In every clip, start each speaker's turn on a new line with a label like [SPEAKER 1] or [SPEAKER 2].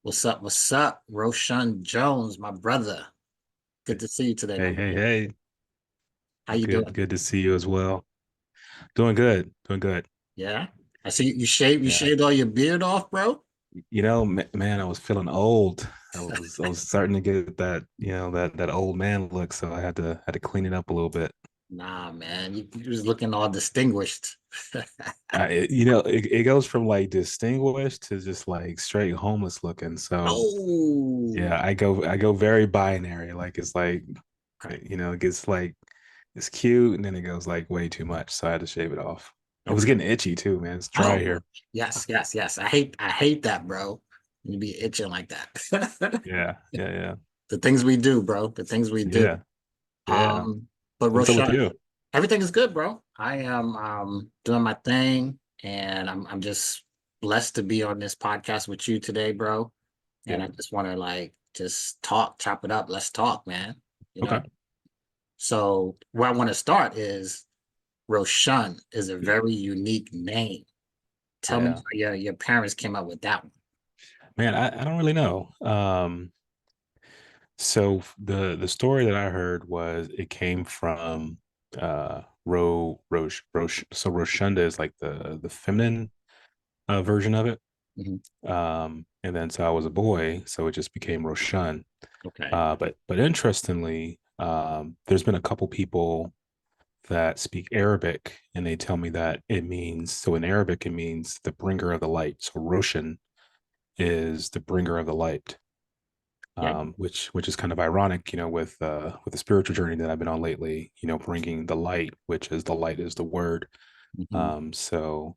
[SPEAKER 1] What's up? What's up? Roshun Jones, my brother. Good to see you today, my
[SPEAKER 2] Hey, hey,
[SPEAKER 1] brother.
[SPEAKER 2] hey.
[SPEAKER 1] How you
[SPEAKER 2] Good,
[SPEAKER 1] doing?
[SPEAKER 2] good to see you as well. Doing good, doing good.
[SPEAKER 1] Yeah. I see you
[SPEAKER 2] Yeah.
[SPEAKER 1] shaved all your beard off, bro.
[SPEAKER 2] Man, I was feeling old. I was starting to get that, that old man look, so I had to clean it up a little bit.
[SPEAKER 1] Nah, man. You was looking all distinguished.
[SPEAKER 2] It goes from like distinguished to just like straight homeless looking. So
[SPEAKER 1] Oh,
[SPEAKER 2] yeah, I go very binary. Like it's like,
[SPEAKER 1] okay.
[SPEAKER 2] it gets like it's cute and then it goes like way too much. So I had to shave it off. It was
[SPEAKER 1] Okay.
[SPEAKER 2] getting itchy too, man. It's dry
[SPEAKER 1] Oh,
[SPEAKER 2] here.
[SPEAKER 1] yes, yes, yes. I hate that, bro. You be itching like that.
[SPEAKER 2] Yeah, yeah, yeah.
[SPEAKER 1] The things we do, bro. The things we do.
[SPEAKER 2] Yeah, yeah.
[SPEAKER 1] Um, but
[SPEAKER 2] What's up with
[SPEAKER 1] Roshan,
[SPEAKER 2] you?
[SPEAKER 1] everything is good, bro. I am doing my thing, and I'm just blessed to be on this podcast with you today, bro. And
[SPEAKER 2] Yeah.
[SPEAKER 1] I just want to like just talk, chop it up. Let's talk, man. You know.
[SPEAKER 2] Okay.
[SPEAKER 1] So where I want to start is Roshan is a very unique name. Tell me
[SPEAKER 2] Yeah.
[SPEAKER 1] how your parents came up with that one.
[SPEAKER 2] Man, I don't really know. So the story that I heard was it came from so Roshunda is like the feminine version of it.
[SPEAKER 1] Mhm.
[SPEAKER 2] And then so I was a boy, so it just became Roshan.
[SPEAKER 1] Okay.
[SPEAKER 2] But interestingly, there's been a couple people that speak Arabic, and they tell me that it means so in Arabic it means the bringer of the light. So Roshan is the bringer of the light,
[SPEAKER 1] Yeah.
[SPEAKER 2] which is kind of ironic, with the spiritual journey that I've been on lately. Bringing the light, which is the light is the word.
[SPEAKER 1] Mhm.
[SPEAKER 2] So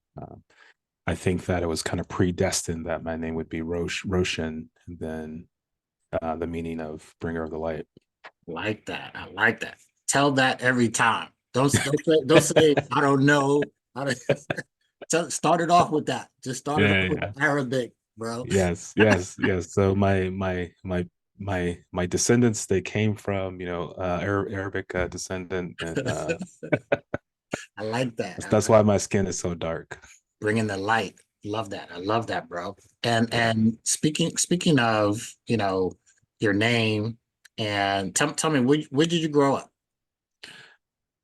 [SPEAKER 2] I think that it was kind of predestined that my name would be Roshan, and then the meaning of bringer of the light.
[SPEAKER 1] Like that. I like that. Tell that every time. Don't say I don't know. I don't, start it off with that. Just start it off
[SPEAKER 2] Yeah,
[SPEAKER 1] with
[SPEAKER 2] yeah.
[SPEAKER 1] Arabic, bro.
[SPEAKER 2] Yes, yes, yes. So my descendants, they came from Arabic descendant, and
[SPEAKER 1] I like that.
[SPEAKER 2] that's why my skin is so dark.
[SPEAKER 1] Bringing the light. Love that. I love that, bro. And
[SPEAKER 2] Yeah.
[SPEAKER 1] and speaking of, your name, and tell me where did you grow up?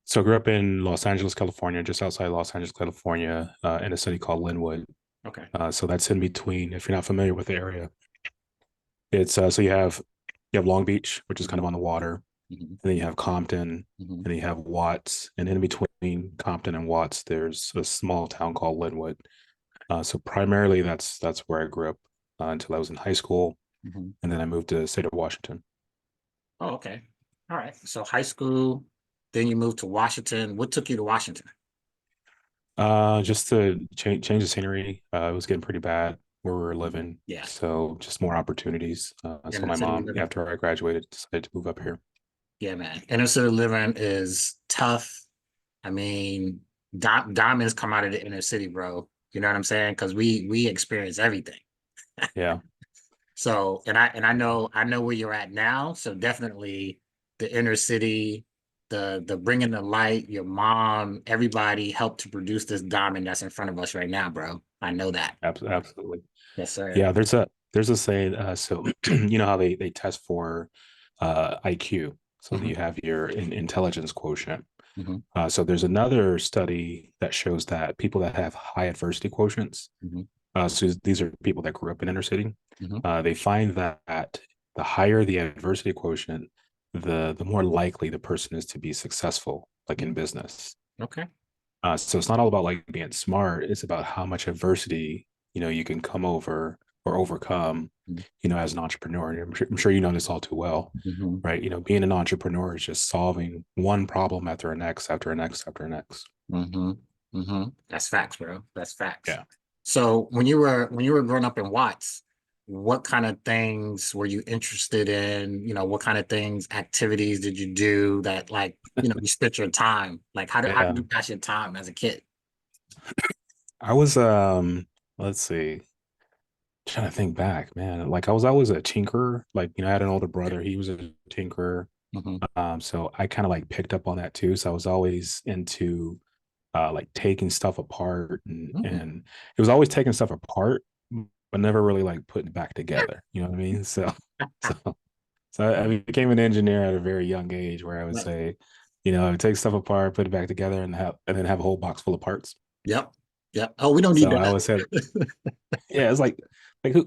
[SPEAKER 2] So I grew up in Los Angeles, California, just outside Los Angeles, California, in a city called Linwood.
[SPEAKER 1] Okay.
[SPEAKER 2] So that's in between. If you're not familiar with the area, it's so you have Long Beach, which is kind
[SPEAKER 1] Mhm,
[SPEAKER 2] of on the water,
[SPEAKER 1] mhm,
[SPEAKER 2] and then you have Compton, and
[SPEAKER 1] mhm.
[SPEAKER 2] then you have Watts, and in between Compton and Watts, there's a small town called Linwood. So primarily, that's where I grew up until I was in high school,
[SPEAKER 1] Mhm.
[SPEAKER 2] and then I moved to the state of Washington.
[SPEAKER 1] Oh, okay. All right. So high school, then you moved to Washington. What took you to Washington?
[SPEAKER 2] Just to change the scenery. It was getting pretty bad where we were
[SPEAKER 1] Mhm.
[SPEAKER 2] living,
[SPEAKER 1] Yeah.
[SPEAKER 2] so just more opportunities. So
[SPEAKER 1] Inner
[SPEAKER 2] my
[SPEAKER 1] city
[SPEAKER 2] mom,
[SPEAKER 1] living.
[SPEAKER 2] after I graduated, decided to move up here.
[SPEAKER 1] Yeah, man. Inner city living is tough. I mean, diamonds come out of the inner city, bro. You know what I'm saying? Because we experience everything.
[SPEAKER 2] Yeah,
[SPEAKER 1] So, and I know where you're at now. So definitely the inner city, the bringing the light, your mom, everybody helped to produce this diamond that's in front of us right now, bro. I know that.
[SPEAKER 2] absolutely.
[SPEAKER 1] Yes, sir.
[SPEAKER 2] Yeah, there's a saying. So you know how they test for IQ. So that
[SPEAKER 1] Hmm.
[SPEAKER 2] you have your intelligence quotient.
[SPEAKER 1] Hmm.
[SPEAKER 2] So there's another study that shows that people that have high adversity quotients,
[SPEAKER 1] Hmm.
[SPEAKER 2] so these are people that grew up in inner city,
[SPEAKER 1] Hmm.
[SPEAKER 2] they find that the higher the adversity quotient, the more likely the person is to be successful, like in business.
[SPEAKER 1] Okay.
[SPEAKER 2] So it's not all about like being smart; it's about how much adversity you can come over or overcome, as an entrepreneur. And I'm sure you know this all too well,
[SPEAKER 1] Hmm.
[SPEAKER 2] right? Being an entrepreneur is just solving one problem after the next, after the next, after the next.
[SPEAKER 1] Hmm. Hmm. That's facts, bro. That's facts.
[SPEAKER 2] Yeah.
[SPEAKER 1] So when you were growing up in Watts, what kind of things were you interested in? What kind of things, activities did you do that like, you spent your time? Like how did
[SPEAKER 2] Yeah.
[SPEAKER 1] you pass your time as a kid?
[SPEAKER 2] I was let's see, trying to think back, man. Like I was always a tinkerer. Like, I had an older
[SPEAKER 1] Okay.
[SPEAKER 2] brother, he was a tinkerer.
[SPEAKER 1] Hmm.
[SPEAKER 2] So I kind of like picked up on that too. So I was always into like taking stuff apart, and
[SPEAKER 1] Hmm.
[SPEAKER 2] and it was always taking stuff apart, but never really like put it back together. You know what I mean? So so I became an engineer at a very young age, where I would
[SPEAKER 1] Right.
[SPEAKER 2] say, I would take stuff apart, put it back together, and then have a whole box full of parts.
[SPEAKER 1] Yep. Yep. Oh, we don't need
[SPEAKER 2] So I
[SPEAKER 1] that.
[SPEAKER 2] always said, yeah, it's like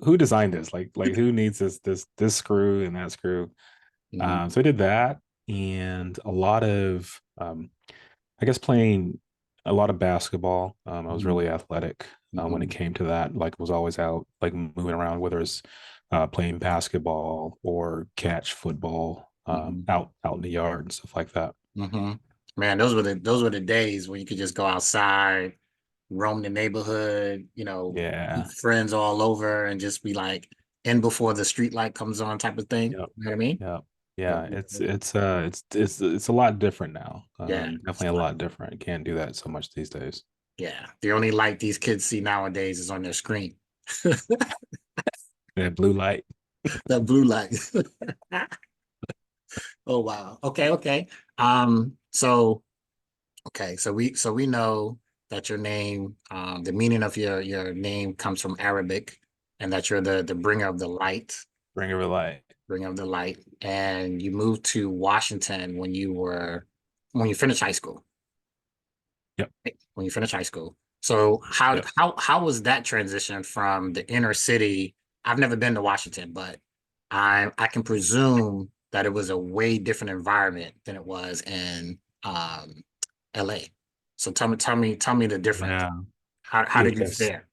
[SPEAKER 2] who designed this? Like who needs this screw and that screw?
[SPEAKER 1] Hmm.
[SPEAKER 2] So I did that, and a lot of I guess playing a lot of basketball. I was
[SPEAKER 1] Hmm.
[SPEAKER 2] really athletic when it
[SPEAKER 1] Hmm.
[SPEAKER 2] came to that. Like was always out, like moving around, whether it's playing basketball or catch football,
[SPEAKER 1] Hmm.
[SPEAKER 2] out in the yard and stuff like that.
[SPEAKER 1] Hmm. Man, those were the days when you could just go outside, roam the neighborhood,
[SPEAKER 2] Yeah,
[SPEAKER 1] meet friends all over and just be like in before the street light comes on type of thing.
[SPEAKER 2] yep,
[SPEAKER 1] You know what I mean?
[SPEAKER 2] yep,
[SPEAKER 1] Yep.
[SPEAKER 2] yeah. It's a lot different now.
[SPEAKER 1] Yeah.
[SPEAKER 2] Definitely a lot different. You can't do that so much these days.
[SPEAKER 1] Yeah. The only light these kids see nowadays is on their screen.
[SPEAKER 2] Yeah, blue light.
[SPEAKER 1] That blue light. Oh wow. Okay, okay. So so we know that your name, the meaning of your name comes from Arabic, and that you're the bringer of the light,
[SPEAKER 2] Bring a light.
[SPEAKER 1] bringer of the light, and you moved to Washington when you finished high school.
[SPEAKER 2] Yep,
[SPEAKER 1] When you finished high school. So how
[SPEAKER 2] yep.
[SPEAKER 1] how how was that transition from the inner city? I've never been to Washington, but I can presume that it was a way different environment than it was in LA. So tell me the difference.
[SPEAKER 2] Yeah.
[SPEAKER 1] How did you
[SPEAKER 2] Yes.
[SPEAKER 1] fare?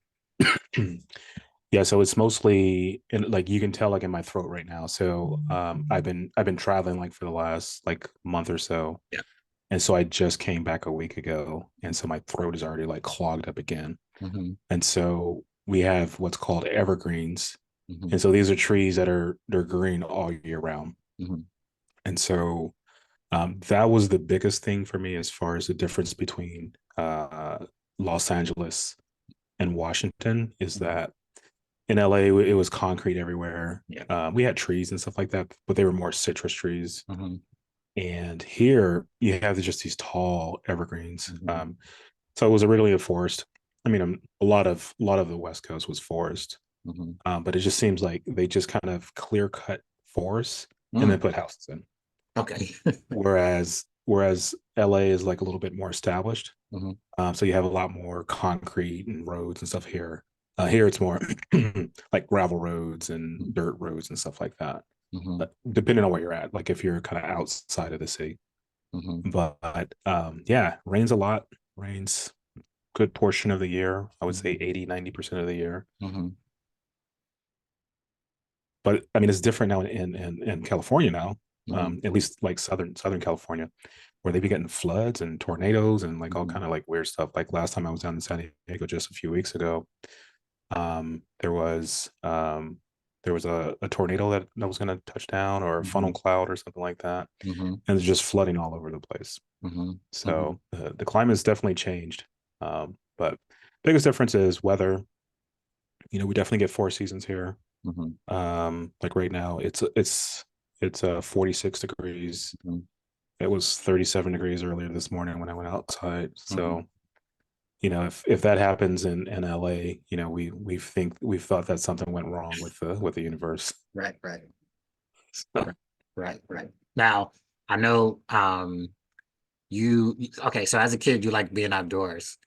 [SPEAKER 2] Yeah, so it's mostly like you can tell like in my throat right now. So I've been traveling like for the last like month or so.
[SPEAKER 1] Yeah.
[SPEAKER 2] And so I just came back a week ago. And so my throat is already like clogged up again.
[SPEAKER 1] Hmm.
[SPEAKER 2] And so we have what's called evergreens.
[SPEAKER 1] Hmm.
[SPEAKER 2] And so these are trees they're green all year round.
[SPEAKER 1] Hmm.
[SPEAKER 2] And so that was the biggest thing for me as far as the difference between Los Angeles and Washington is
[SPEAKER 1] Hmm.
[SPEAKER 2] that in LA, it was concrete everywhere.
[SPEAKER 1] Yeah.
[SPEAKER 2] We had trees and stuff like that, but they were more citrus trees.
[SPEAKER 1] Hmm.
[SPEAKER 2] And here you have just these tall evergreens.
[SPEAKER 1] Hmm.
[SPEAKER 2] So it was originally a forest. I mean, a lot of the West Coast was forest,
[SPEAKER 1] Hmm.
[SPEAKER 2] but it just seems like they just kind of clear cut forests and then
[SPEAKER 1] Mm.
[SPEAKER 2] put houses in.
[SPEAKER 1] Okay.
[SPEAKER 2] Whereas LA is like a little bit more established.
[SPEAKER 1] Hmm.
[SPEAKER 2] So you have a lot more concrete and roads and stuff here. Here it's more like gravel roads and dirt roads and stuff like that.
[SPEAKER 1] Hmm.
[SPEAKER 2] Depending on where you're at, like if you're kind of outside of the city.
[SPEAKER 1] Hmm.
[SPEAKER 2] But yeah, rains a lot. Rains good portion of the year. I would say
[SPEAKER 1] Hmm.
[SPEAKER 2] 80-90% of the year.
[SPEAKER 1] Hmm.
[SPEAKER 2] But I mean, it's different now in California now,
[SPEAKER 1] Hmm.
[SPEAKER 2] at least like Southern California, where they be getting floods and tornadoes and like all
[SPEAKER 1] Hmm.
[SPEAKER 2] kind of like weird stuff. Like last time I was down in San Diego just a few weeks ago, um, there was um, there was a tornado that was going to touch down or a funnel
[SPEAKER 1] Hmm.
[SPEAKER 2] cloud or something like that,
[SPEAKER 1] Hmm.
[SPEAKER 2] and it's just flooding all over the place.
[SPEAKER 1] Hmm. Hmm.
[SPEAKER 2] So the climate has definitely changed, but biggest difference is weather. We definitely get 4 seasons here.
[SPEAKER 1] Hmm.
[SPEAKER 2] Like right now, it's 46 degrees.
[SPEAKER 1] Hmm.
[SPEAKER 2] It was 37 degrees earlier this morning when I went outside.
[SPEAKER 1] Hmm.
[SPEAKER 2] So if that happens in LA, we've thought that something went wrong with the universe.
[SPEAKER 1] Right, right,
[SPEAKER 2] So,
[SPEAKER 1] right, right, right. Now, I know you okay, so as a kid you like being outdoors.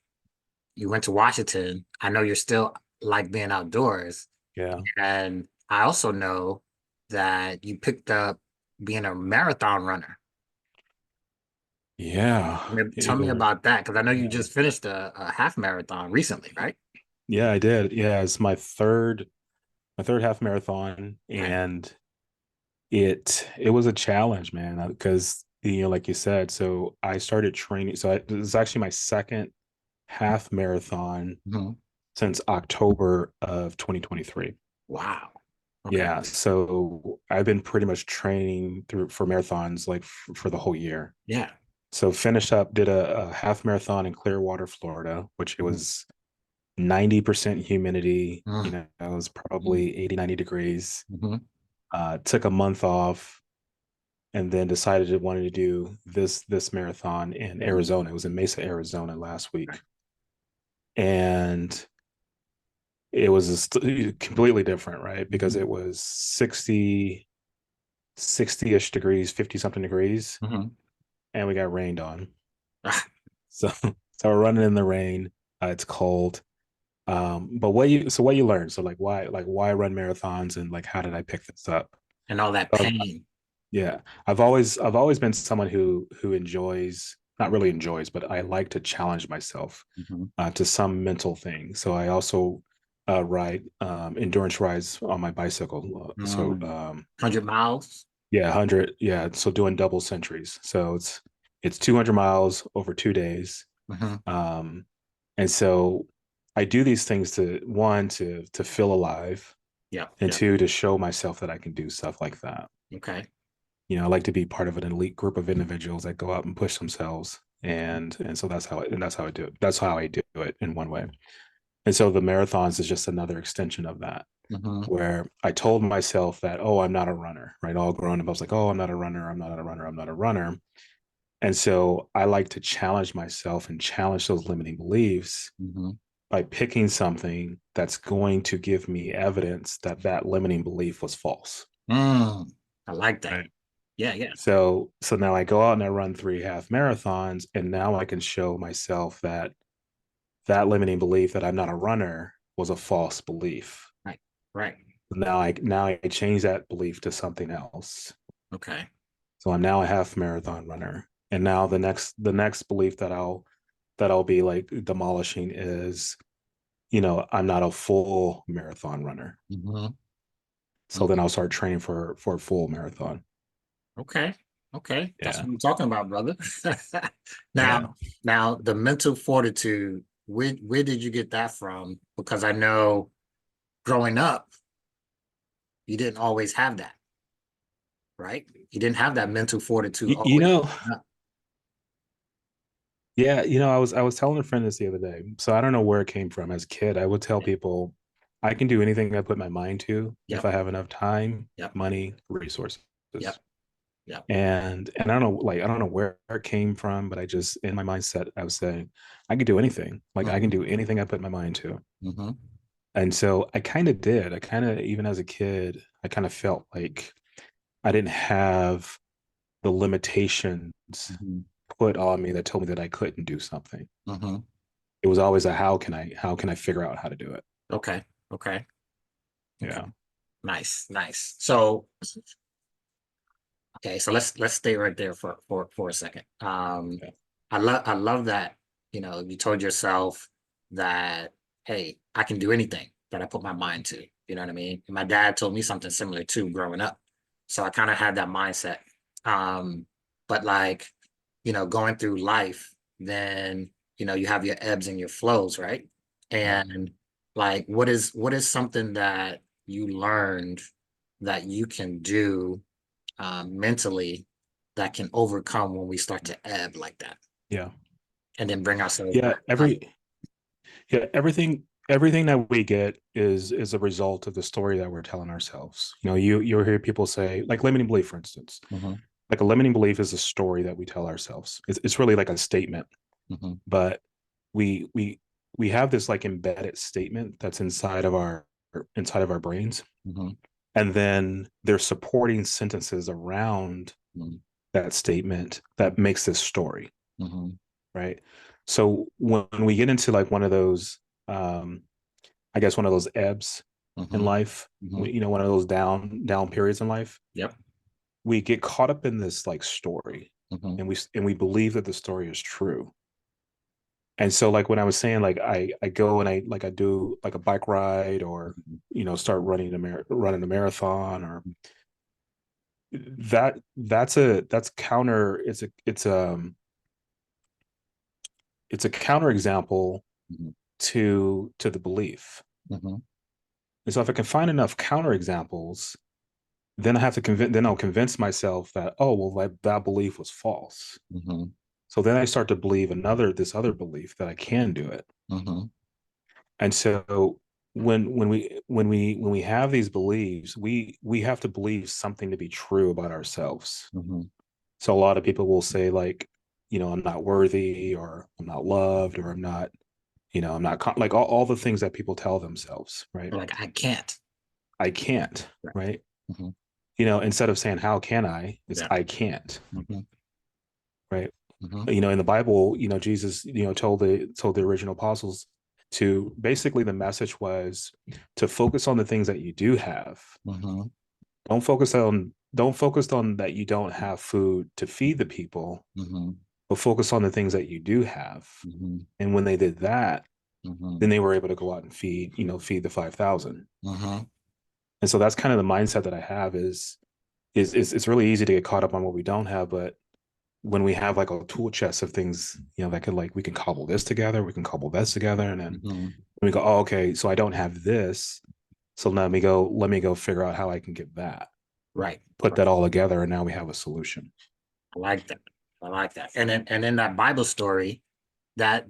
[SPEAKER 1] You went to Washington. I know you're still like being outdoors.
[SPEAKER 2] yeah,
[SPEAKER 1] And I also know that you picked up being a marathon runner.
[SPEAKER 2] yeah,
[SPEAKER 1] Tell me about that because I know you
[SPEAKER 2] yeah,
[SPEAKER 1] just finished a half marathon recently, right?
[SPEAKER 2] yeah. I did. Yeah, it's my third half marathon,
[SPEAKER 1] Right.
[SPEAKER 2] and it was a challenge, man, because like you said, so I started training. So it was actually my second half marathon
[SPEAKER 1] Mhm.
[SPEAKER 2] since October of 2023.
[SPEAKER 1] Wow. Okay.
[SPEAKER 2] Yeah, so I've been pretty much training through for marathons like for the whole year.
[SPEAKER 1] Yeah.
[SPEAKER 2] So finished up, did a half marathon in Clearwater, Florida, which it
[SPEAKER 1] Mhm.
[SPEAKER 2] was 90% humidity.
[SPEAKER 1] Mhm.
[SPEAKER 2] It was probably 80, 90 degrees.
[SPEAKER 1] Mhm.
[SPEAKER 2] Took a month off and then decided it wanted to do this marathon in
[SPEAKER 1] Mhm.
[SPEAKER 2] Arizona. It was in Mesa, Arizona last
[SPEAKER 1] Right.
[SPEAKER 2] week. And it was completely different, right? Because
[SPEAKER 1] Mhm.
[SPEAKER 2] it was 60-ish degrees, 50 something degrees,
[SPEAKER 1] Mhm.
[SPEAKER 2] and we got rained on.
[SPEAKER 1] Ah,
[SPEAKER 2] So so we're running in the rain. It's cold. But what you learn? So why run marathons, and like how did I pick this up?
[SPEAKER 1] and all that
[SPEAKER 2] Uh,
[SPEAKER 1] pain.
[SPEAKER 2] yeah, I've always been someone who enjoys, not really enjoys, but I like to challenge myself
[SPEAKER 1] Mhm.
[SPEAKER 2] to some mental thing. So I also ride endurance rides on my bicycle. So
[SPEAKER 1] 100 miles.
[SPEAKER 2] yeah, 100. Yeah, so doing double centuries. So it's 200 miles over 2 days.
[SPEAKER 1] Mhm.
[SPEAKER 2] Um, and so I do these things to one to feel alive,
[SPEAKER 1] Yep.
[SPEAKER 2] and
[SPEAKER 1] Yep.
[SPEAKER 2] two to show myself that I can do stuff like that.
[SPEAKER 1] Okay.
[SPEAKER 2] I like to be part of an elite group of individuals that go out and push themselves, and so that's how I do it. That's how I do it in one way. And so the marathons is just another extension of that,
[SPEAKER 1] Mhm.
[SPEAKER 2] where I told myself that, oh, I'm not a runner, right? All growing up, I was like, oh, I'm not a runner, I'm not a runner, I'm not a runner. And so I like to challenge myself and challenge those limiting beliefs
[SPEAKER 1] Mhm.
[SPEAKER 2] by picking something that's going to give me evidence that that limiting belief was false.
[SPEAKER 1] Mm. I like that.
[SPEAKER 2] Right.
[SPEAKER 1] Yeah. Yeah.
[SPEAKER 2] So now I go out and I run 3 half marathons, and now I can show myself that that limiting belief that I'm not a runner was a false belief.
[SPEAKER 1] Right. Right.
[SPEAKER 2] Now I change that belief to something else.
[SPEAKER 1] Okay.
[SPEAKER 2] So I'm now a half marathon runner. And now the next belief that I'll be like demolishing is, I'm not a full marathon runner.
[SPEAKER 1] Mhm.
[SPEAKER 2] So then
[SPEAKER 1] Mhm.
[SPEAKER 2] I'll start training for a full marathon.
[SPEAKER 1] Okay. Okay. That's
[SPEAKER 2] Yeah.
[SPEAKER 1] what I'm talking about, brother. Now,
[SPEAKER 2] Yeah.
[SPEAKER 1] now the mental fortitude, where did you get that from? Because I know growing up, you didn't always have that, right? You didn't have that mental fortitude
[SPEAKER 2] You, you
[SPEAKER 1] always.
[SPEAKER 2] know, yeah, I was telling a friend this the other day. So I don't know where it came from. As a kid, I would tell people I can do anything I put my mind to if
[SPEAKER 1] Yep.
[SPEAKER 2] I have enough time,
[SPEAKER 1] Yep.
[SPEAKER 2] money, resources.
[SPEAKER 1] Yep. Yep.
[SPEAKER 2] And I don't know where it came from, but I just in my mindset I was saying I could do anything. Like I can
[SPEAKER 1] Mhm.
[SPEAKER 2] do anything I put my mind to.
[SPEAKER 1] Mhm.
[SPEAKER 2] And so I kind of did. I kind of even as a kid, I kind of felt like I didn't have the limitations
[SPEAKER 1] Mhm.
[SPEAKER 2] put on me that told me that I couldn't do something.
[SPEAKER 1] Mhm.
[SPEAKER 2] It was always a how can I figure out how to do it.
[SPEAKER 1] Okay. Okay. Okay.
[SPEAKER 2] Yeah.
[SPEAKER 1] Nice. Nice. So, okay, so let's stay right there for a second.
[SPEAKER 2] Yeah.
[SPEAKER 1] I love that, you told yourself that, hey, I can do anything that I put my mind to. You know what I mean? And my dad told me something similar too growing up. So I kind of had that mindset. Um, but like, going through life, then you have your ebbs and your flows, right?
[SPEAKER 2] Yeah.
[SPEAKER 1] And like what is something that you learned that you can do mentally that can overcome when we start to ebb like that
[SPEAKER 2] Yeah.
[SPEAKER 1] and then bring ourselves
[SPEAKER 2] Yeah.
[SPEAKER 1] back up.
[SPEAKER 2] Everything that we get is a result of the story that we're telling ourselves. You'll hear people say, like limiting belief, for instance.
[SPEAKER 1] Hmm.
[SPEAKER 2] Like a limiting belief is a story that we tell ourselves. It's really like a statement,
[SPEAKER 1] Hmm.
[SPEAKER 2] but we we we have this like embedded statement that's inside of our brains,
[SPEAKER 1] Hmm.
[SPEAKER 2] and then there's supporting sentences around
[SPEAKER 1] Hmm.
[SPEAKER 2] that statement that makes this story,
[SPEAKER 1] Hmm.
[SPEAKER 2] right? So when we get into like one of those, um, I guess one of those ebbs in
[SPEAKER 1] Hmm.
[SPEAKER 2] life,
[SPEAKER 1] Hmm.
[SPEAKER 2] one of those down periods in life,
[SPEAKER 1] Yep.
[SPEAKER 2] we get caught up in this like story,
[SPEAKER 1] Hmm.
[SPEAKER 2] and we believe that the story is true. And so like when I was saying, like I go and I do like a bike ride, or start running a marathon, or that's counter it's a counter example
[SPEAKER 1] Hmm.
[SPEAKER 2] to the belief.
[SPEAKER 1] Hmm.
[SPEAKER 2] And so if I can find enough counter examples, then I'll convince myself that, oh well, that belief was false.
[SPEAKER 1] Hmm.
[SPEAKER 2] So then I start to believe this other belief that I can do it.
[SPEAKER 1] Hmm.
[SPEAKER 2] And so when we have these beliefs, we have to believe something to be true about ourselves.
[SPEAKER 1] hmm.
[SPEAKER 2] So a lot of people will say like, I'm not worthy, or I'm not loved, or I'm not, I'm not like all the things that people tell themselves, right?
[SPEAKER 1] They're like, I can't.
[SPEAKER 2] I can't,
[SPEAKER 1] Right.
[SPEAKER 2] right?
[SPEAKER 1] Hmm.
[SPEAKER 2] Instead of saying how can I, it's
[SPEAKER 1] Yeah.
[SPEAKER 2] I can't,
[SPEAKER 1] Hmm.
[SPEAKER 2] right?
[SPEAKER 1] Hmm.
[SPEAKER 2] In the Bible, Jesus, told the original apostles to basically the message was to focus on the things that you do have.
[SPEAKER 1] Hmm.
[SPEAKER 2] Don't focus on that you don't have food to feed the people,
[SPEAKER 1] Hmm.
[SPEAKER 2] but focus on the things that you do have.
[SPEAKER 1] Hmm.
[SPEAKER 2] And when they did that,
[SPEAKER 1] Hmm.
[SPEAKER 2] then they were able to go out and feed the 5,000.
[SPEAKER 1] Hmm.
[SPEAKER 2] And so that's kind of the mindset that I have is it's really easy to get caught up on what we don't have, but when we have like a tool chest of things, that could like we can cobble this together, we can cobble this together, and then
[SPEAKER 1] Hmm.
[SPEAKER 2] we go, oh, okay, so I don't have this, so let me go figure out how I can get that,
[SPEAKER 1] Right.
[SPEAKER 2] put that all together, and now we have a solution.
[SPEAKER 1] I like that. I like that. And in that Bible story, that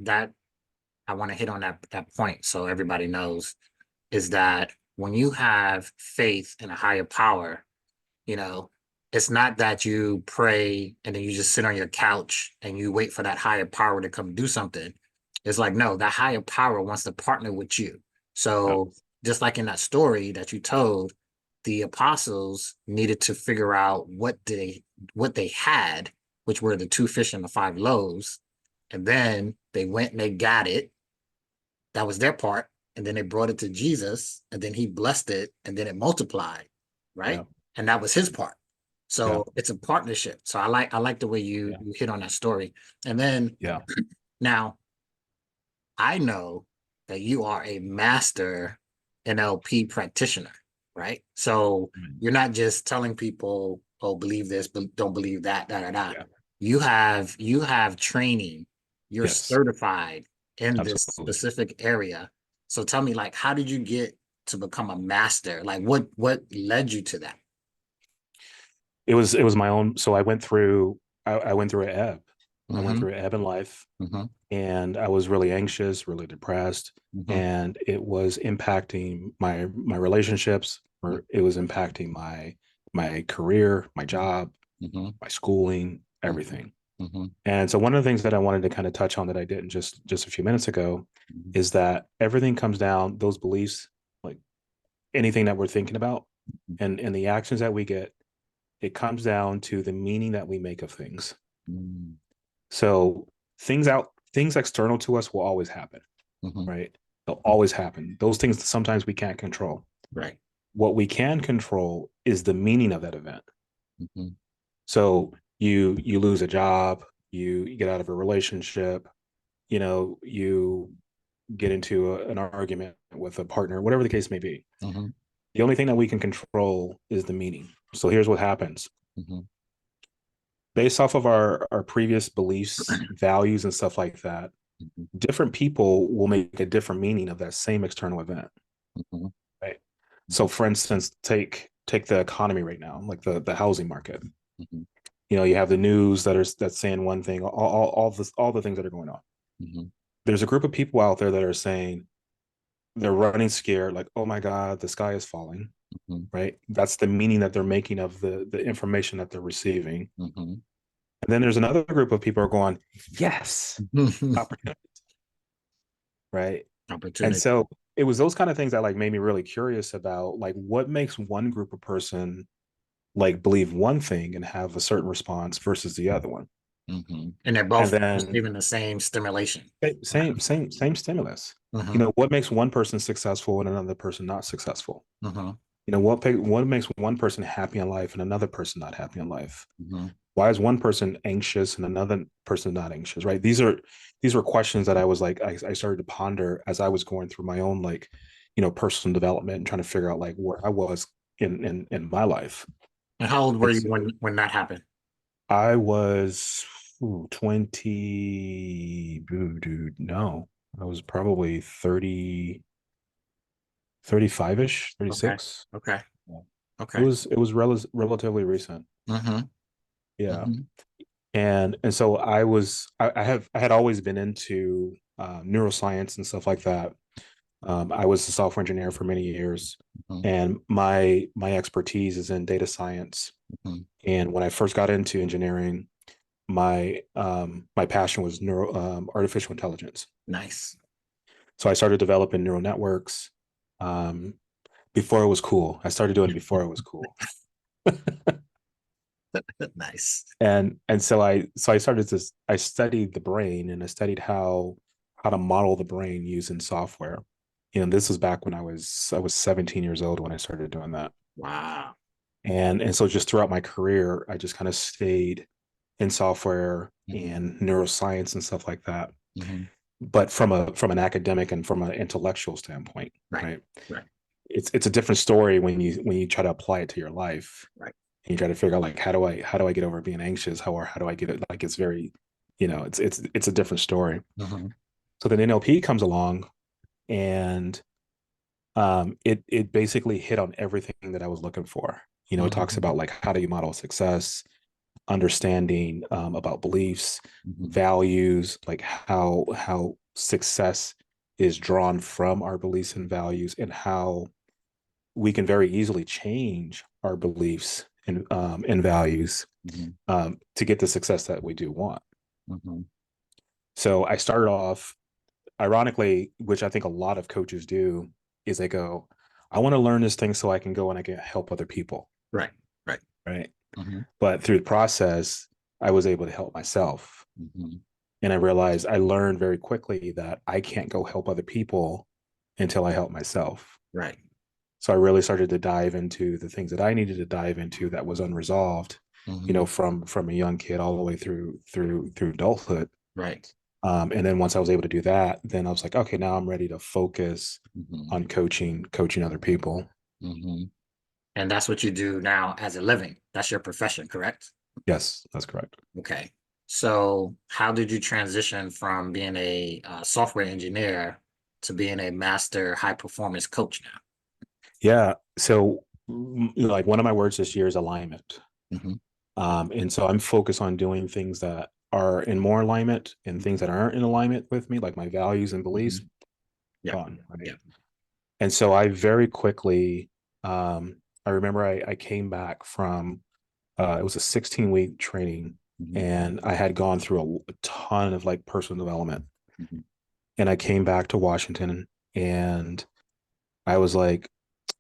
[SPEAKER 1] I want to hit on that point so everybody knows is that when you have faith in a higher power, you know, it's not that you pray and then you just sit on your couch and you wait for that higher power to come do something. It's like, no, that higher power wants to partner with you.
[SPEAKER 2] Yep.
[SPEAKER 1] So just like in that story that you told, the apostles needed to figure out what they had, which were the two fish and the five loaves. And then they went and they got it. That was their part. And then they brought it to Jesus, and then he blessed it, and then it multiplied, right?
[SPEAKER 2] Yeah.
[SPEAKER 1] And that was his part.
[SPEAKER 2] Yeah.
[SPEAKER 1] So it's a partnership. So I like the way you
[SPEAKER 2] Yeah.
[SPEAKER 1] you hit on that story. And then
[SPEAKER 2] Yeah.
[SPEAKER 1] now I know that you are a master NLP practitioner, right? So you're not just telling people, "Oh, believe this, but don't believe that." Da da da.
[SPEAKER 2] Yeah.
[SPEAKER 1] You have training. You're
[SPEAKER 2] Yes.
[SPEAKER 1] certified in this
[SPEAKER 2] Absolutely.
[SPEAKER 1] specific area. So tell me, like, how did you get to become a master? Like, what led you to that?
[SPEAKER 2] It was my own. So I went through an ebb. I went
[SPEAKER 1] Mm-hmm.
[SPEAKER 2] through an ebb in life,
[SPEAKER 1] Mm-hmm.
[SPEAKER 2] and I was really anxious, really depressed,
[SPEAKER 1] Mm-hmm.
[SPEAKER 2] and it was impacting my relationships, or it was impacting my career, my job,
[SPEAKER 1] Mm-hmm.
[SPEAKER 2] my schooling,
[SPEAKER 1] Mm-hmm.
[SPEAKER 2] everything.
[SPEAKER 1] Mm-hmm.
[SPEAKER 2] And so one of the things that I wanted to kind of touch on that I didn't just a few minutes ago is that everything comes down those beliefs, like anything that we're thinking about, and the actions that we get, it comes down to the meaning that we make of things.
[SPEAKER 1] Mm-hmm.
[SPEAKER 2] So things external to us will always happen,
[SPEAKER 1] Mm-hmm.
[SPEAKER 2] right? They'll always happen. Those things sometimes we can't control.
[SPEAKER 1] Right.
[SPEAKER 2] What we can control is the meaning of that event.
[SPEAKER 1] Mm-hmm.
[SPEAKER 2] So you lose a job, you get out of a relationship, you get into an argument with a partner, whatever the case may be.
[SPEAKER 1] Mm-hmm.
[SPEAKER 2] The only thing that we can control is the meaning. So here's what happens.
[SPEAKER 1] Mm-hmm.
[SPEAKER 2] Based off of our previous beliefs, values, and stuff like that,
[SPEAKER 1] Mm-hmm.
[SPEAKER 2] different people will make a different meaning of that same external event.
[SPEAKER 1] Mm-hmm.
[SPEAKER 2] Right. So for instance, take the economy right now, like the housing market.
[SPEAKER 1] Mm-hmm.
[SPEAKER 2] You have the news that's saying one thing, all the things that are going on.
[SPEAKER 1] Mm-hmm.
[SPEAKER 2] There's a group of people out there that are saying they're running scared, like, oh my God, the sky is falling.
[SPEAKER 1] Mm-hmm.
[SPEAKER 2] Right. That's the meaning that they're making of the information that they're receiving.
[SPEAKER 1] Mm-hmm.
[SPEAKER 2] And then there's another group of people are going, yes, opportunity. Right. And
[SPEAKER 1] Opportunity.
[SPEAKER 2] so it was those kind of things that like made me really curious about like what makes one group of person like believe one thing and have a certain response versus the other one.
[SPEAKER 1] Mm-hmm. And they're
[SPEAKER 2] And
[SPEAKER 1] both
[SPEAKER 2] then
[SPEAKER 1] receiving the same stimulation.
[SPEAKER 2] same stimulus.
[SPEAKER 1] Mm-hmm.
[SPEAKER 2] What makes one person successful and another person not successful?
[SPEAKER 1] Mm-hmm.
[SPEAKER 2] What makes one person happy in life and another person not happy in life?
[SPEAKER 1] Mm-hmm.
[SPEAKER 2] Why is one person anxious and another person not anxious? Right? These were questions that I was like I started to ponder as I was going through my own like personal development and trying to figure out like where I was in my life.
[SPEAKER 1] And how old were
[SPEAKER 2] And
[SPEAKER 1] you
[SPEAKER 2] so
[SPEAKER 1] when that happened?
[SPEAKER 2] I was 20, dude, no. I was probably 30, 35-ish,
[SPEAKER 1] Okay.
[SPEAKER 2] 36.
[SPEAKER 1] Okay.
[SPEAKER 2] Yeah. It
[SPEAKER 1] Okay.
[SPEAKER 2] was it was relatively recent.
[SPEAKER 1] Mm-hmm.
[SPEAKER 2] Yeah.
[SPEAKER 1] Mm-hmm.
[SPEAKER 2] And so I had always been into neuroscience and stuff like that. I was a software engineer for many years,
[SPEAKER 1] Mm-hmm.
[SPEAKER 2] and my expertise is in data science.
[SPEAKER 1] Mm-hmm.
[SPEAKER 2] And when I first got into engineering, my passion was neuro artificial intelligence.
[SPEAKER 1] Nice.
[SPEAKER 2] So I started developing neural networks um, before it was cool. I started doing it before it was cool.
[SPEAKER 1] Nice.
[SPEAKER 2] And so I started to I studied the brain, and I studied how to model the brain using software. This was back when I was 17 years old when I started doing that.
[SPEAKER 1] Wow.
[SPEAKER 2] And so just throughout my career, I just kind of stayed in software
[SPEAKER 1] Hmm.
[SPEAKER 2] and neuroscience and stuff like that.
[SPEAKER 1] Hmm.
[SPEAKER 2] But from an academic and from an intellectual standpoint,
[SPEAKER 1] Right.
[SPEAKER 2] right?
[SPEAKER 1] Right.
[SPEAKER 2] It's a different story when you try to apply it to your life,
[SPEAKER 1] Right.
[SPEAKER 2] and you try to figure out like how do I get over being anxious? How do I get it? Like it's very, it's a different story.
[SPEAKER 1] Hmm.
[SPEAKER 2] So then NLP comes along, and it basically hit on everything that I was looking for. It talks
[SPEAKER 1] Hmm.
[SPEAKER 2] about like how do you model success, understanding about beliefs,
[SPEAKER 1] Hmm.
[SPEAKER 2] values, like how success is drawn from our beliefs and values, and how we can very easily change our beliefs and values
[SPEAKER 1] Hmm.
[SPEAKER 2] to get the success that we do want.
[SPEAKER 1] Hmm.
[SPEAKER 2] So I started off, ironically, which I think a lot of coaches do, is they go, I want to learn this thing so I can go and I can help other people.
[SPEAKER 1] Right. Right.
[SPEAKER 2] Right.
[SPEAKER 1] Hmm.
[SPEAKER 2] But through the process, I was able to help myself.
[SPEAKER 1] Hmm.
[SPEAKER 2] And I realized I learned very quickly that I can't go help other people until I help myself.
[SPEAKER 1] Right.
[SPEAKER 2] So I really started to dive into the things that I needed to dive into that was unresolved,
[SPEAKER 1] Hmm.
[SPEAKER 2] from a young kid all the way through adulthood.
[SPEAKER 1] Right.
[SPEAKER 2] And then once I was able to do that, then I was like, okay, now I'm ready to focus
[SPEAKER 1] Hmm.
[SPEAKER 2] on coaching other people.
[SPEAKER 1] Hmm. And that's what you do now as a living. That's your profession, correct?
[SPEAKER 2] Yes, that's correct.
[SPEAKER 1] Okay. So, how did you transition from being a software engineer to being a master high performance coach now?
[SPEAKER 2] Yeah. So, like one of my words this year is alignment.
[SPEAKER 1] Hmm.
[SPEAKER 2] And so I'm focused on doing things that are in more alignment, and things that aren't in alignment with me, like my values and beliefs,
[SPEAKER 1] Hmm. Yeah.
[SPEAKER 2] gone. Right.
[SPEAKER 1] Yeah.
[SPEAKER 2] And so I very quickly, I remember I came back from, it was a 16-week training,
[SPEAKER 1] Hmm.
[SPEAKER 2] and I had gone through a ton of like personal development.
[SPEAKER 1] Hmm.
[SPEAKER 2] And I came back to Washington, and I was like,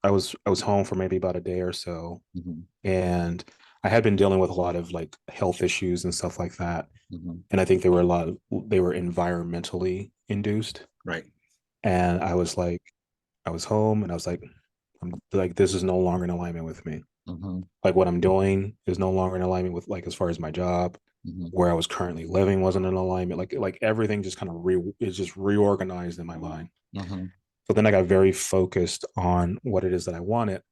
[SPEAKER 2] I was home for maybe about a day or so,
[SPEAKER 1] Hmm.
[SPEAKER 2] and I had been dealing with a lot of like health issues and stuff like that.
[SPEAKER 1] Hmm.
[SPEAKER 2] And I think they were environmentally induced.
[SPEAKER 1] Right.
[SPEAKER 2] And I was home, and I was like, I'm like, this is no longer in alignment with me.
[SPEAKER 1] Hmm.
[SPEAKER 2] Like what I'm doing is no longer in alignment with, like, as far as my job,
[SPEAKER 1] Hmm.
[SPEAKER 2] where I was currently living wasn't in alignment. Like everything just kind of is just reorganized in my mind.
[SPEAKER 1] Hmm.
[SPEAKER 2] So then I got very focused on what it is that I wanted,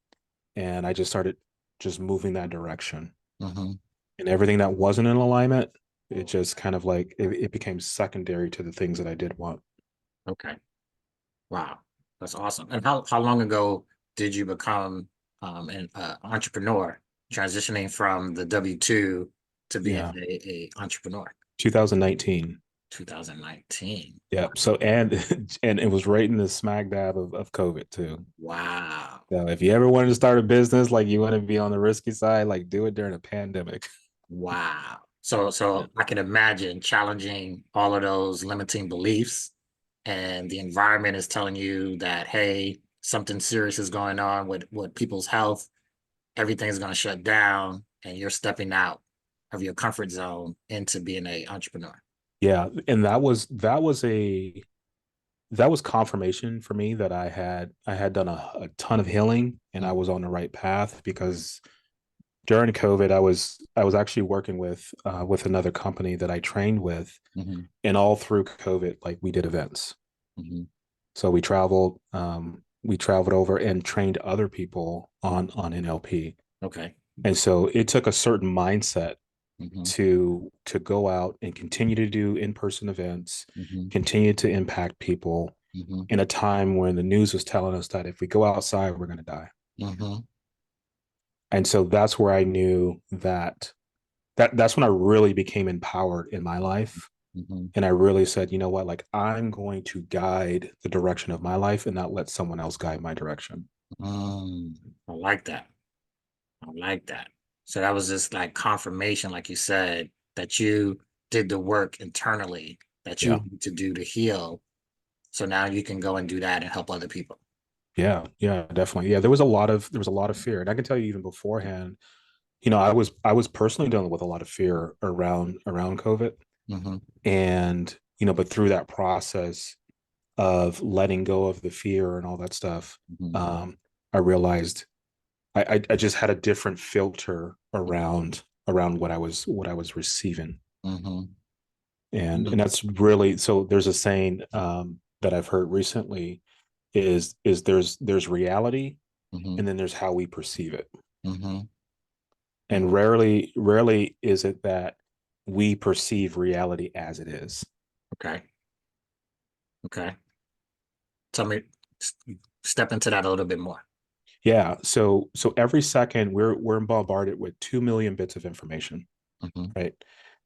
[SPEAKER 2] and I just started just moving that direction.
[SPEAKER 1] Hmm.
[SPEAKER 2] And everything that wasn't in alignment, it just kind of like it became secondary to the things that I did want.
[SPEAKER 1] Okay. Wow. That's awesome. And how long ago did you become an entrepreneur, transitioning from the W-2 to being
[SPEAKER 2] Yeah.
[SPEAKER 1] a entrepreneur?
[SPEAKER 2] 2019.
[SPEAKER 1] 2019.
[SPEAKER 2] Yeah. So and and it was right in the smack dab of COVID too.
[SPEAKER 1] Wow.
[SPEAKER 2] So if you ever wanted to start a business, like you want to be on the risky side, like do it during a pandemic.
[SPEAKER 1] Wow. So
[SPEAKER 2] Yeah.
[SPEAKER 1] so I can imagine challenging all of those limiting beliefs, and the environment is telling you that, hey, something serious is going on with people's health. Everything's going to shut down, and you're stepping out of your comfort zone into being a entrepreneur.
[SPEAKER 2] Yeah. And that was confirmation for me that I had done a ton of healing, and I was on the right path, because during COVID, I was actually working with another company that I trained with,
[SPEAKER 1] Hmm.
[SPEAKER 2] and all through COVID, like we did events.
[SPEAKER 1] Hmm.
[SPEAKER 2] So we traveled over and trained other people on NLP.
[SPEAKER 1] Okay.
[SPEAKER 2] And so it took a certain mindset
[SPEAKER 1] Hmm.
[SPEAKER 2] to go out and continue to do in-person events,
[SPEAKER 1] Hmm.
[SPEAKER 2] continue to impact people
[SPEAKER 1] Hmm.
[SPEAKER 2] in a time when the news was telling us that if we go outside, we're going to die.
[SPEAKER 1] Hmm.
[SPEAKER 2] And so that's where I knew that's when I really became empowered in my life.
[SPEAKER 1] Hmm.
[SPEAKER 2] And I really said, you know what, like I'm going to guide the direction of my life and not let someone else guide my direction.
[SPEAKER 1] Mm, I like that. I like that. So that was just like confirmation, like you said, that you did the work internally that you
[SPEAKER 2] Yeah.
[SPEAKER 1] need to do to heal, So now you can go and do that and help other people.
[SPEAKER 2] Yeah, yeah, definitely. Yeah, there was a lot of fear. And I can tell you even beforehand, I was personally dealing with a lot of fear around COVID.
[SPEAKER 1] Mm-hmm.
[SPEAKER 2] And, but through that process of letting go of the fear and all that stuff,
[SPEAKER 1] Mm-hmm.
[SPEAKER 2] um, I realized I just had a different filter around what I was receiving.
[SPEAKER 1] Mm-hmm.
[SPEAKER 2] And that's really, so there's a saying that I've heard recently is there's reality,
[SPEAKER 1] Mm-hmm.
[SPEAKER 2] and then there's how we perceive it.
[SPEAKER 1] Mm-hmm.
[SPEAKER 2] And rarely is it that we perceive reality as it is.
[SPEAKER 1] Okay. Okay. Tell me, s- step into that a little bit more.
[SPEAKER 2] Yeah. So every second we're bombarded with 2 million bits of information,
[SPEAKER 1] Mm-hmm.
[SPEAKER 2] right?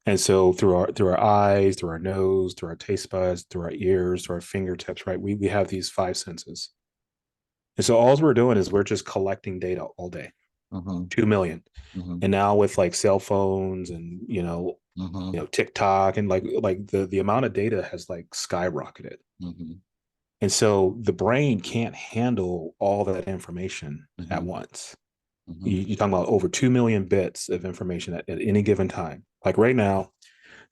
[SPEAKER 2] And so through our eyes, through our nose, through our taste buds, through our ears, through our fingertips, right? We have these five senses. And so all we're doing is we're just collecting data all day.
[SPEAKER 1] Mm-hmm.
[SPEAKER 2] 2 million.
[SPEAKER 1] Mm-hmm.
[SPEAKER 2] And now with like cell phones and
[SPEAKER 1] Mm-hmm.
[SPEAKER 2] TikTok, and like the amount of data has like skyrocketed.
[SPEAKER 1] Mm-hmm.
[SPEAKER 2] And so the brain can't handle all that information at
[SPEAKER 1] Mm-hmm.
[SPEAKER 2] once.
[SPEAKER 1] Mm-hmm.
[SPEAKER 2] You're talking about over 2 million bits of information at any given time. Like right now,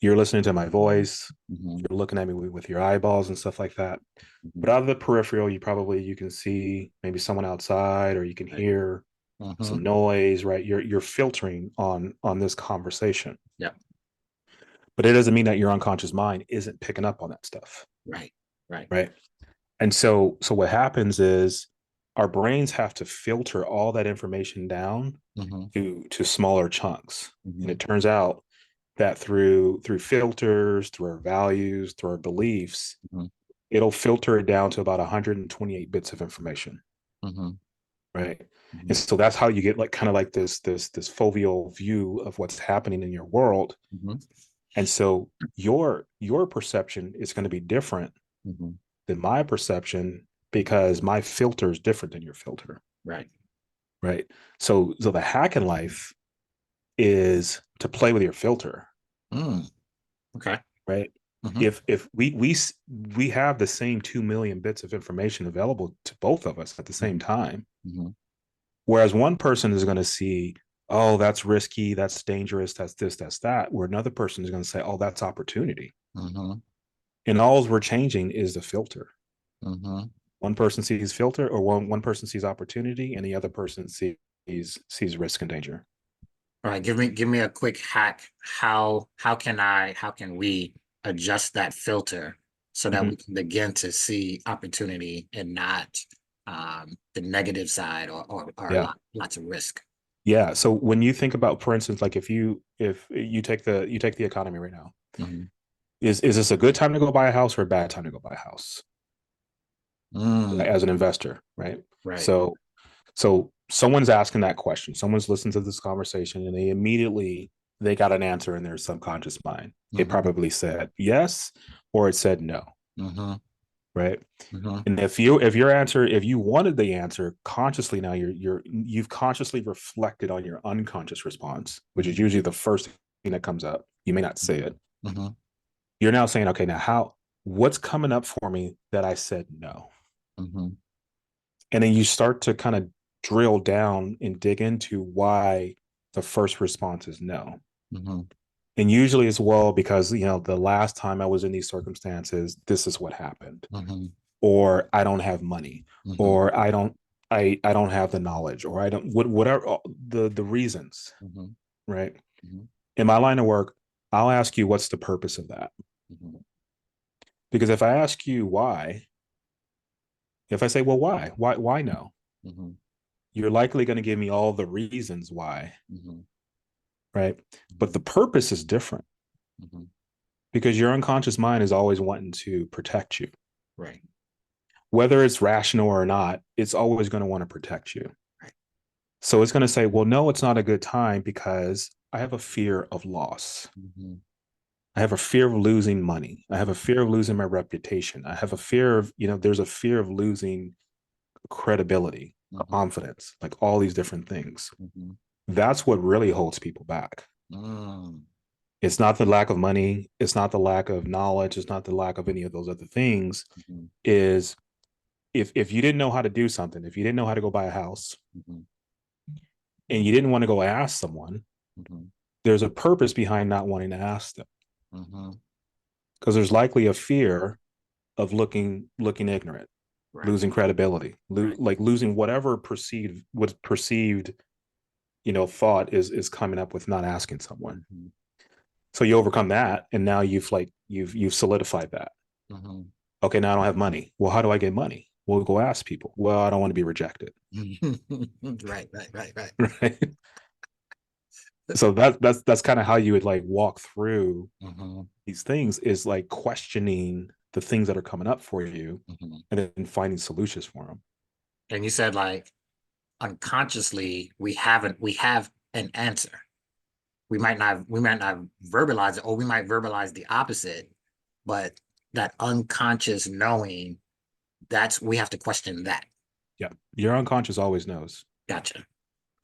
[SPEAKER 2] you're listening to my voice,
[SPEAKER 1] Mm-hmm.
[SPEAKER 2] you're looking at me with your eyeballs and stuff like that.
[SPEAKER 1] Mm-hmm.
[SPEAKER 2] But out of the peripheral, you can see maybe someone outside, or you can
[SPEAKER 1] Right.
[SPEAKER 2] hear
[SPEAKER 1] Mm-hmm.
[SPEAKER 2] some noise, right? You're filtering on this conversation.
[SPEAKER 1] Yeah.
[SPEAKER 2] But it doesn't mean that your unconscious mind isn't picking up on that stuff,
[SPEAKER 1] Right. Right.
[SPEAKER 2] right? And so what happens is our brains have to filter all that information down
[SPEAKER 1] Mm-hmm.
[SPEAKER 2] to smaller chunks. And
[SPEAKER 1] Mm-hmm.
[SPEAKER 2] it turns out that through filters, through our values, through our beliefs,
[SPEAKER 1] Mm-hmm.
[SPEAKER 2] it'll filter it down to about 128 bits of information,
[SPEAKER 1] Mm-hmm.
[SPEAKER 2] right?
[SPEAKER 1] Mm-hmm.
[SPEAKER 2] And so that's how you get like kind of like this foveal view of what's happening in your world.
[SPEAKER 1] Mm-hmm.
[SPEAKER 2] And so your perception is going to be different
[SPEAKER 1] Mm-hmm.
[SPEAKER 2] than my perception, because my filter is different than your filter,
[SPEAKER 1] Right.
[SPEAKER 2] right? So the hack in life is to play with your filter,
[SPEAKER 1] Mm. Okay.
[SPEAKER 2] right?
[SPEAKER 1] Mm-hmm.
[SPEAKER 2] If we have the same 2 million bits of information available to both of us at the same time,
[SPEAKER 1] Mm-hmm.
[SPEAKER 2] whereas one person is going to see, oh, that's risky, that's dangerous, that's this, that's that, where another person is going to say, oh, that's opportunity.
[SPEAKER 1] Mm-hmm.
[SPEAKER 2] And all we're changing is the filter.
[SPEAKER 1] Mm-hmm.
[SPEAKER 2] One person sees filter, or one person sees opportunity, and the other person sees risk and danger.
[SPEAKER 1] All right, give me a quick hack. How can we adjust that filter so that we
[SPEAKER 2] Mhm.
[SPEAKER 1] can begin to see opportunity and not the negative side or
[SPEAKER 2] Yeah.
[SPEAKER 1] lots of risk.
[SPEAKER 2] Yeah. So when you think about, for instance, like if you take the economy right now,
[SPEAKER 1] Mhm.
[SPEAKER 2] is this a good time to go buy a house or a bad time to go buy a house,
[SPEAKER 1] Mm,
[SPEAKER 2] as an investor, right?
[SPEAKER 1] right.
[SPEAKER 2] So someone's asking that question, someone's listened to this conversation, and they got an answer in their subconscious mind. It
[SPEAKER 1] Mm-hmm.
[SPEAKER 2] probably said yes, or it said no,
[SPEAKER 1] Mm-hmm.
[SPEAKER 2] right?
[SPEAKER 1] Mm-hmm.
[SPEAKER 2] And if you wanted the answer consciously, now you've consciously reflected on your unconscious response, which is
[SPEAKER 1] Mm-hmm.
[SPEAKER 2] usually the first thing that comes up. You may not say it.
[SPEAKER 1] Mm-hmm.
[SPEAKER 2] You're now saying, okay, now what's coming up for me that I said no?
[SPEAKER 1] Mm-hmm.
[SPEAKER 2] And then you start to kind of drill down and dig into why the first response is no.
[SPEAKER 1] Mm-hmm.
[SPEAKER 2] And usually it's, well, because the last time I was in these circumstances, this is what happened.
[SPEAKER 1] Mm-hmm.
[SPEAKER 2] Or I don't have money,
[SPEAKER 1] Mm-hmm.
[SPEAKER 2] or I don't have the knowledge, or I don't, whatever the reasons,
[SPEAKER 1] Mm-hmm.
[SPEAKER 2] right?
[SPEAKER 1] Mm-hmm.
[SPEAKER 2] In my line of work, I'll ask you, what's the purpose of that?
[SPEAKER 1] Mm-hmm.
[SPEAKER 2] Because if I ask you why, if I say, well, why no,
[SPEAKER 1] Mm-hmm.
[SPEAKER 2] you're likely going to give me all the reasons why,
[SPEAKER 1] Mm-hmm.
[SPEAKER 2] right? But the purpose is different,
[SPEAKER 1] Mm-hmm.
[SPEAKER 2] because your unconscious mind is always wanting to protect you.
[SPEAKER 1] Right.
[SPEAKER 2] Whether it's rational or not, it's always going to want to protect you.
[SPEAKER 1] Right.
[SPEAKER 2] So it's going to say, well, no, it's not a good time because I have a fear of loss.
[SPEAKER 1] Mm-hmm.
[SPEAKER 2] I have a fear of losing money. I have a fear of losing my reputation. I have a fear of, there's a fear of losing credibility,
[SPEAKER 1] Mm-hmm.
[SPEAKER 2] confidence, like all these different things.
[SPEAKER 1] Mm-hmm.
[SPEAKER 2] That's what really holds people back.
[SPEAKER 1] Mm.
[SPEAKER 2] It's not the lack of money. It's not the lack of knowledge. It's not the lack of any of those other things.
[SPEAKER 1] Mhm,
[SPEAKER 2] Is if you didn't know how to do something, if you didn't know how to go buy a house,
[SPEAKER 1] mhm,
[SPEAKER 2] and you didn't want to go ask someone,
[SPEAKER 1] mhm,
[SPEAKER 2] there's a purpose behind not wanting to ask them,
[SPEAKER 1] mhm.
[SPEAKER 2] because there's likely a fear of looking ignorant,
[SPEAKER 1] Right,
[SPEAKER 2] losing credibility,
[SPEAKER 1] right.
[SPEAKER 2] like losing whatever perceived what perceived thought is coming up with not asking someone.
[SPEAKER 1] Mhm,
[SPEAKER 2] So you overcome that, and now you've solidified that.
[SPEAKER 1] mhm.
[SPEAKER 2] Okay, now I don't have money. Well, how do I get money? We'll go ask people. Well, I don't want to be rejected.
[SPEAKER 1] Right, right, right, right.
[SPEAKER 2] Right. So that's kind of how you would like walk through
[SPEAKER 1] Mhm,
[SPEAKER 2] these things, is like questioning the things that are coming up for you
[SPEAKER 1] mhm.
[SPEAKER 2] and then finding solutions for them.
[SPEAKER 1] And you said like unconsciously we have an answer. We might not verbalize it, or we might verbalize the opposite, but that unconscious knowing, that's we have to question that.
[SPEAKER 2] Yeah. Your unconscious always knows.
[SPEAKER 1] Gotcha.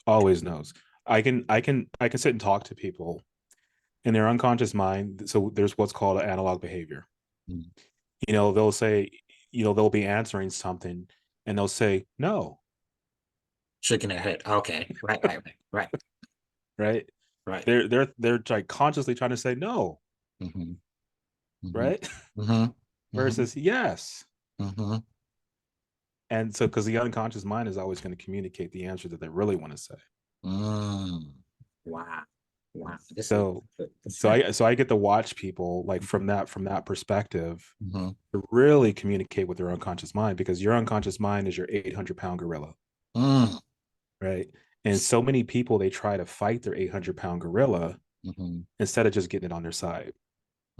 [SPEAKER 2] Always knows. I can sit and talk to people in their unconscious mind. So there's what's called analog behavior.
[SPEAKER 1] Mhm.
[SPEAKER 2] They'll say, they'll be answering something and they'll say no,
[SPEAKER 1] Shaking their head. Okay. Right, right, right, right,
[SPEAKER 2] right?
[SPEAKER 1] right.
[SPEAKER 2] They're like consciously trying to say no,
[SPEAKER 1] Mm-hmm. Mm-hmm.
[SPEAKER 2] right?
[SPEAKER 1] Mm-hmm. Mm-hmm.
[SPEAKER 2] Versus yes.
[SPEAKER 1] Mm-hmm.
[SPEAKER 2] And so because the unconscious mind is always going to communicate the answer that they really want to say.
[SPEAKER 1] Mm. Wow. Wow. This is
[SPEAKER 2] So so
[SPEAKER 1] profound.
[SPEAKER 2] I get to watch people like from that perspective
[SPEAKER 1] Mm-hmm.
[SPEAKER 2] to really communicate with their unconscious mind, because your unconscious mind is your 800-pound gorilla,
[SPEAKER 1] Mm.
[SPEAKER 2] right? And so many people, they try to fight their 800-pound gorilla
[SPEAKER 1] Mm-hmm.
[SPEAKER 2] instead of just getting it on their side.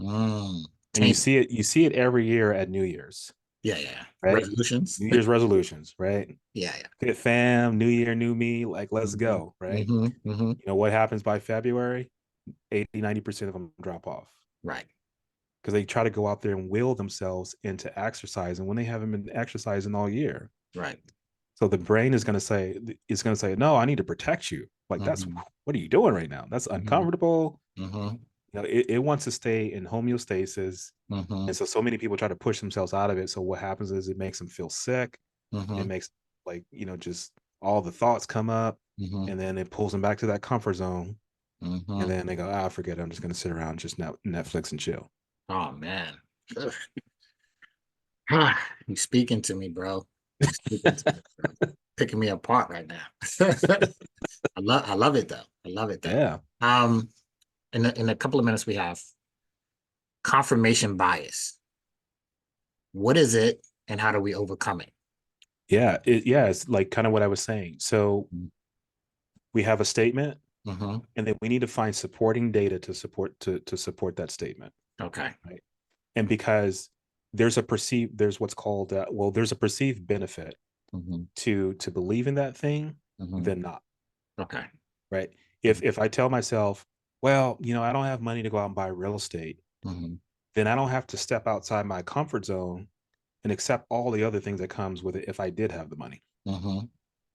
[SPEAKER 1] Mm.
[SPEAKER 2] And you
[SPEAKER 1] Tame.
[SPEAKER 2] see it every year at New Year's,
[SPEAKER 1] Yeah, yeah.
[SPEAKER 2] right?
[SPEAKER 1] Resolutions.
[SPEAKER 2] New Year's resolutions, right?
[SPEAKER 1] Yeah, yeah.
[SPEAKER 2] Fit fam, new year, new me, like let's
[SPEAKER 1] Mm-hmm.
[SPEAKER 2] go, right?
[SPEAKER 1] Mm-hmm. Mm-hmm.
[SPEAKER 2] What happens by February? 80-90% of them drop off
[SPEAKER 1] Right.
[SPEAKER 2] because they try to go out there and will themselves into exercise, and when they haven't been exercising all year.
[SPEAKER 1] Right.
[SPEAKER 2] So the brain is going to say, no, I need to protect you. Like, that's
[SPEAKER 1] Mm-hmm.
[SPEAKER 2] what are you doing right now? That's
[SPEAKER 1] Mm-hmm.
[SPEAKER 2] uncomfortable.
[SPEAKER 1] Mm-hmm.
[SPEAKER 2] It wants to stay in homeostasis.
[SPEAKER 1] Mm-hmm.
[SPEAKER 2] And so many people try to push themselves out of it. So what happens is it makes them feel sick. It
[SPEAKER 1] Mm-hmm.
[SPEAKER 2] makes, like, just all the thoughts come up,
[SPEAKER 1] Mm-hmm.
[SPEAKER 2] and then it pulls them back to that comfort zone. And
[SPEAKER 1] Mm-hmm.
[SPEAKER 2] then they go, forget it. I'm just going to sit around, just Netflix and chill.
[SPEAKER 1] Oh man. You speaking to me, bro. You speaking to me, bro. Picking me apart right now. I love it though. I love it though.
[SPEAKER 2] Yeah.
[SPEAKER 1] Um, in a couple of minutes we have confirmation bias. What is it and how do we overcome it?
[SPEAKER 2] Yeah. It's like kind of what I was saying. So we have a statement,
[SPEAKER 1] Mm-hmm.
[SPEAKER 2] and then we need to find supporting data to support that statement,
[SPEAKER 1] Okay.
[SPEAKER 2] right? And because there's what's called there's a perceived benefit
[SPEAKER 1] Mm-hmm.
[SPEAKER 2] to believe in that thing
[SPEAKER 1] Mm-hmm.
[SPEAKER 2] than not,
[SPEAKER 1] Okay.
[SPEAKER 2] right? If I tell myself, well, I don't have money to go out and buy real estate,
[SPEAKER 1] Mm-hmm.
[SPEAKER 2] then I don't have to step outside my comfort zone and accept all the other things that comes with it. If I did have the money,
[SPEAKER 1] Mm-hmm.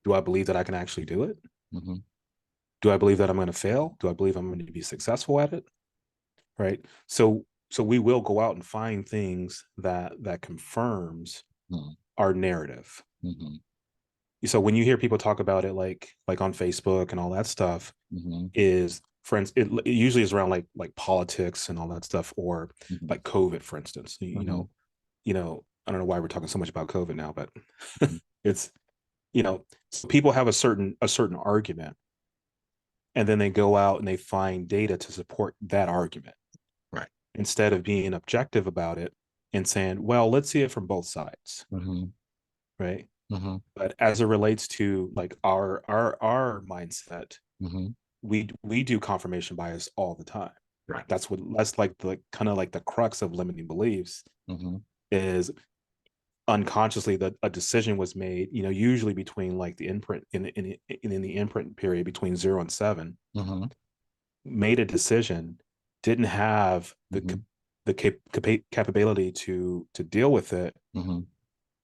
[SPEAKER 2] do I believe that I can actually do it?
[SPEAKER 1] Mm-hmm.
[SPEAKER 2] Do I believe that I'm going to fail? Do I believe I'm going to be successful at it? Right. So we will go out and find things that confirms our narrative.
[SPEAKER 1] Mm-hmm.
[SPEAKER 2] So when you hear people talk about it, like on Facebook and all that stuff,
[SPEAKER 1] Mm-hmm.
[SPEAKER 2] is friends, it usually is around like politics and all that stuff, or
[SPEAKER 1] Mm-hmm.
[SPEAKER 2] like COVID, for instance.
[SPEAKER 1] Mm-hmm.
[SPEAKER 2] I don't know why we're talking so much about COVID now, but
[SPEAKER 1] Mm-hmm.
[SPEAKER 2] it's so people have a certain argument, and then they go out and they find data to support that argument,
[SPEAKER 1] Right.
[SPEAKER 2] instead of being objective about it and saying, well, let's see it from both sides,
[SPEAKER 1] Mm-hmm.
[SPEAKER 2] right?
[SPEAKER 1] Mm-hmm.
[SPEAKER 2] But as it relates to like our mindset,
[SPEAKER 1] Mm-hmm.
[SPEAKER 2] we do confirmation bias all the time.
[SPEAKER 1] Right.
[SPEAKER 2] That's like the kind of like the crux of limiting beliefs,
[SPEAKER 1] Mm-hmm.
[SPEAKER 2] is unconsciously that a decision was made, usually between like the imprint in the imprint period between 0 and 7,
[SPEAKER 1] Mm-hmm.
[SPEAKER 2] made a decision, didn't have
[SPEAKER 1] Mm-hmm.
[SPEAKER 2] the capability to deal with it,
[SPEAKER 1] Mm-hmm.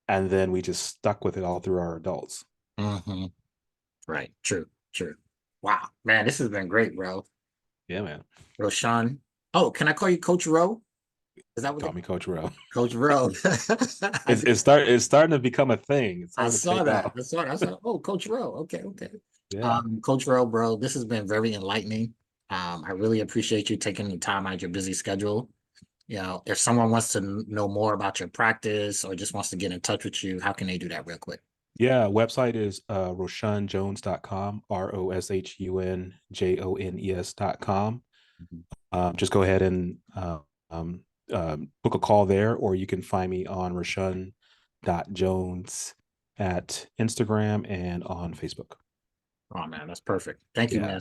[SPEAKER 2] and then we just stuck with it all through our adults.
[SPEAKER 1] Mm-hmm. Right. True. True. Wow. Man, this has been great, bro.
[SPEAKER 2] Yeah, man.
[SPEAKER 1] Roshan, Oh, can I call you Coach Rowe? Is that what
[SPEAKER 2] Call
[SPEAKER 1] they
[SPEAKER 2] me Coach Rowe.
[SPEAKER 1] Coach Rowe? I
[SPEAKER 2] It's it's starting to become a thing. It's
[SPEAKER 1] I
[SPEAKER 2] starting to
[SPEAKER 1] saw
[SPEAKER 2] take
[SPEAKER 1] that.
[SPEAKER 2] off.
[SPEAKER 1] I saw. Oh, Coach Rowe. Okay, okay.
[SPEAKER 2] Yeah.
[SPEAKER 1] Coach Rowe, bro, this has been very enlightening. I really appreciate you taking the time out of your busy schedule. You know, if someone wants to know more about your practice or just wants to get in touch with you, how can they do that real quick?
[SPEAKER 2] Yeah, website is roshunjones.com, ROSHUNJONES.com.
[SPEAKER 1] Mhm.
[SPEAKER 2] Just go ahead and book a call there, or you can find me on Roshun.Jones at Instagram and on Facebook.
[SPEAKER 1] Oh man, that's perfect. Thank you,
[SPEAKER 2] Yeah.
[SPEAKER 1] man.